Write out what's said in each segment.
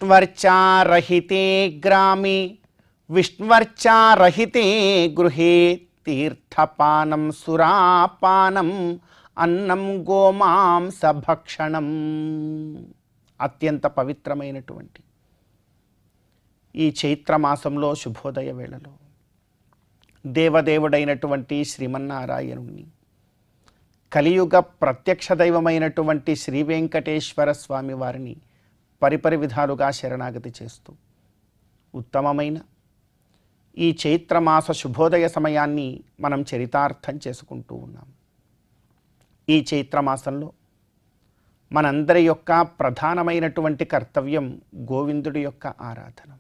విష్ణువర్చారహితే గ్రామే విష్ణువర్చారహితే గృహే తీర్థపానం సురాపానం అన్నం గోమాంసభక్షణం. అత్యంత పవిత్రమైనటువంటి ఈ చైత్రమాసంలో శుభోదయ వేళలో దేవదేవుడైనటువంటి శ్రీమన్నారాయణుణ్ణి, కలియుగ ప్రత్యక్ష దైవమైనటువంటి శ్రీ వెంకటేశ్వర స్వామి వారిని పరిపరి విధాలుగా శరణాగతి చేస్తూ ఉత్తమమైన ఈ చైత్రమాస శుభోదయ సమయాన్ని మనం చరితార్థం చేసుకుంటూ ఉన్నాం. ఈ చైత్రమాసంలో మనందరి యొక్క ప్రధానమైనటువంటి కర్తవ్యం గోవిందుడి యొక్క ఆరాధన.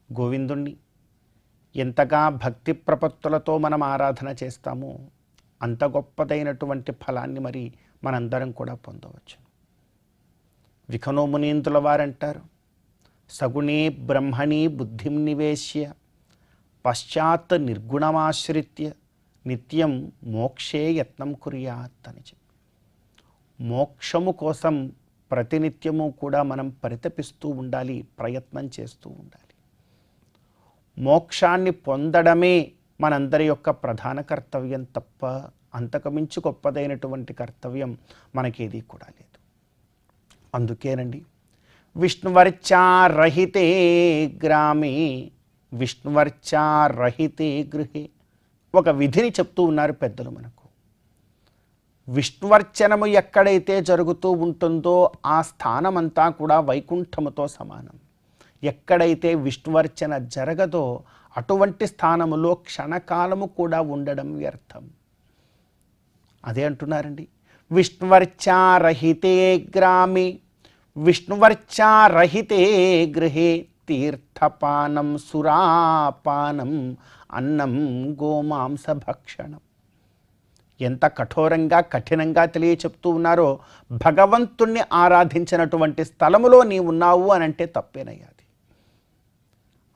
గోవిందుణ్ణి ఎంతగా భక్తి ప్రపత్తులతో మనం ఆరాధన చేస్తామో అంత గొప్పదైనటువంటి ఫలాన్ని మరి మనందరం కూడా పొందవచ్చు. విఖనోమునీంద్రుల వారంటారు, సగుణే బ్రహ్మణి బుద్ధిం నివేశ్య పశ్చాత్ నిర్గుణమాశ్రిత్య నిత్యం మోక్షే యత్నం కుర్యాత్ అని చెప్పి, మోక్షము కోసం ప్రతినిత్యము కూడా మనం పరితపిస్తూ ఉండాలి, ప్రయత్నం చేస్తూ ఉండాలి. మోక్షాన్ని పొందడమే మనందరి యొక్క ప్రధాన కర్తవ్యం తప్ప అంతకుమించి గొప్పదైనటువంటి కర్తవ్యం మనకేది కూడా లేదు. అందుకేనండి విష్ణువర్చారహితే గ్రామే విష్ణువర్చారహితే గృహే ఒక విధిని చెప్తూ ఉన్నారు పెద్దలు మనకు. విష్ణువర్చనము ఎక్కడైతే జరుగుతూ ఉంటుందో ఆ స్థానమంతా కూడా వైకుంఠముతో సమానం. ఎక్కడైతే విష్ణువర్చన జరగదో అటువంటి స్థానములో క్షణకాలము కూడా ఉండడం వ్యర్థం. అదే అంటున్నారండి, విష్ణువర్చారహితే గ్రామే విష్ణువర్చారహితే గృహే తీర్థపానం సురాపానం అన్నం గోమాంసభక్షణం. ఎంత కఠోరంగా కఠినంగా తెలియచెప్తూ ఉన్నారో, భగవంతుణ్ణి ఆరాధించినటువంటి స్థలములో నీవు ఉన్నావు అని అంటే తప్పేనయ్యాది.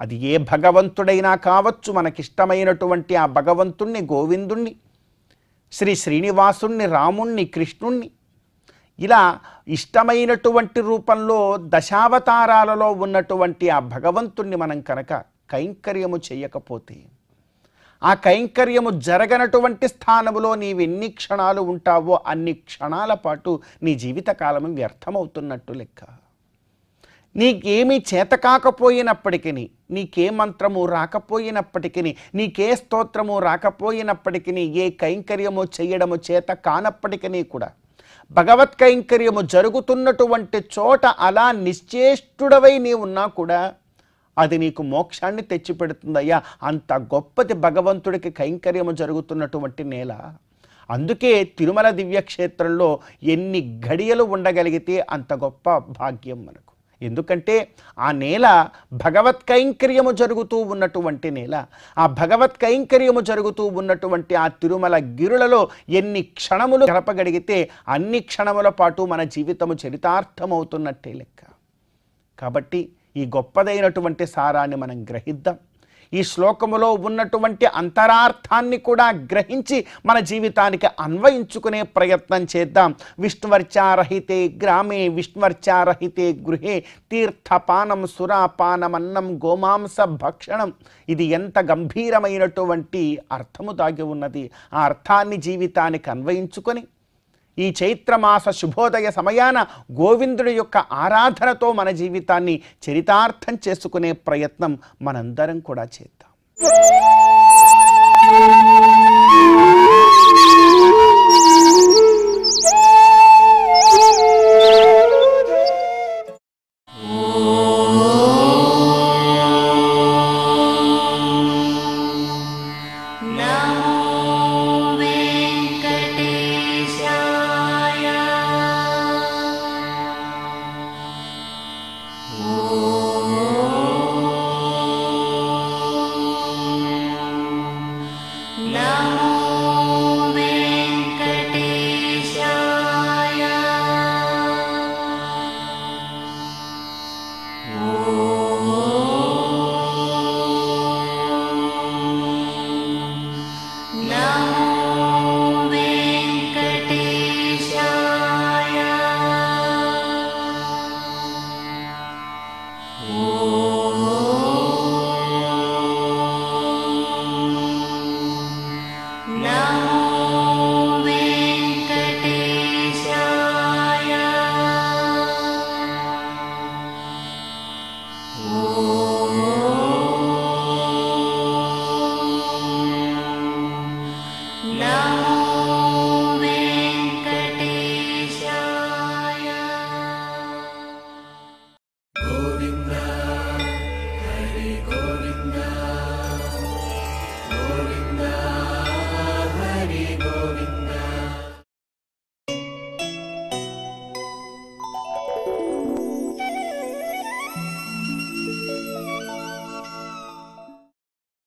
అది ఏ భగవంతుడైనా కావచ్చు, మనకిష్టమైనటువంటి ఆ భగవంతుణ్ణి, గోవిందుణ్ణి, శ్రీ శ్రీనివాసుణ్ణి, రాముణ్ణి, కృష్ణుణ్ణి, ఇలా ఇష్టమైనటువంటి రూపంలో దశావతారాలలో ఉన్నటువంటి ఆ భగవంతుణ్ణి మనం కనుక కైంకర్యము చేయకపోతే, ఆ కైంకర్యము జరగనటువంటి స్థానములో నీవెన్ని క్షణాలు ఉంటావో అన్ని క్షణాల పాటు నీ జీవితకాలం వ్యర్థమవుతున్నట్టు లెక్క. నీకేమీ చేత కాకపోయినప్పటికీ, నీకే మంత్రము రాకపోయినప్పటికీ, నీకే స్తోత్రము రాకపోయినప్పటికీ, ఏ కైంకర్యము చేయడము చేత కానప్పటికీ కూడా భగవత్ కైంకర్యము జరుగుతున్నటువంటి చోట అలా నిశ్చేష్టుడవై నీ ఉన్నా కూడా అది నీకు మోక్షాన్ని తెచ్చిపెడుతుందయ్యా. అంత గొప్పది భగవంతుడికి కైంకర్యము జరుగుతున్నటువంటి నేల. అందుకే తిరుమల దివ్యక్షేత్రంలో ఎన్ని ఘడియలు ఉండగలిగితే అంత గొప్ప భాగ్యం మనకు. ఎందుకంటే ఆ నేల భగవత్ కైంకర్యము జరుగుతూ ఉన్నటువంటి నేల. ఆ భగవత్ కైంకర్యము జరుగుతూ ఉన్నటువంటి ఆ తిరుమల గిరులలో ఎన్ని క్షణములు గడపగలిగితే అన్ని క్షణముల పాటు మన జీవితము చరితార్థమవుతున్నట్టే లెక్క. కాబట్టి ఈ గొప్పదైనటువంటి సారాన్ని మనం గ్రహిద్దాం. ఈ శ్లోకములో ఉన్నటువంటి అంతరార్థాన్ని కూడా గ్రహించి మన జీవితానికి అన్వయించుకునే ప్రయత్నం చేద్దాం. విష్ణువర్చారహితే గ్రామే విష్ణువర్చారహితే గృహే తీర్థపానం సురాపానమన్నం గోమాంస భక్షణం. ఇది ఎంత గంభీరమైనటువంటి అర్థము దాగి ఉన్నది. ఆ అర్థాన్ని జీవితానికి అన్వయించుకొని ఈ చైత్రమాస శుభోదయ సమయాన గోవిందుడి యొక్క ఆరాధనతో మన జీవితాన్ని చరితార్థం చేసుకునే ప్రయత్నం మనందరం కూడా చేద్దాం.